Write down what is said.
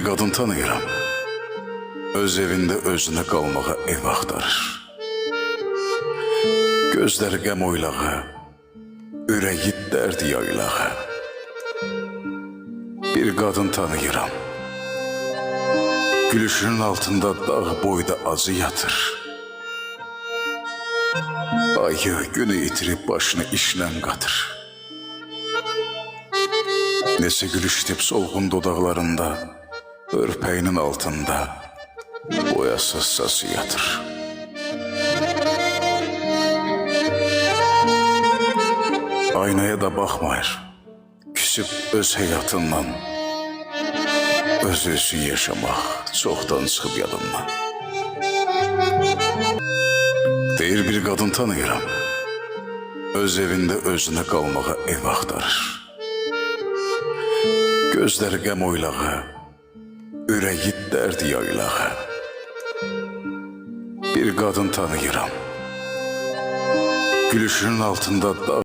bir qadın tanıyıram. Öz evində özünə qalmağa ev axtarır. Gözləri qəm oylağı, ürəyi dərd yaylağı. Bir qadın tanıyıram. Gülüşünün altında dağ boyda acı yatır. Ayı günü itirib başını işlə qatır. Neçə gülüşdüb solğun dodaqlarında, örpəyinin altında boyasız sası yatır. Aynaya da baxmayır, küsüb öz həyatından, öz üçün yaşamaq çoxdan çıxıb yadından. Deyir bir qadın tanıyıram, öz evində özünə qalmağa ev axtarır. Gözləri qəm oylağı, ürəyi dərd yaylağı. Bir qadın tanıyıram, gülüşünün altında dağ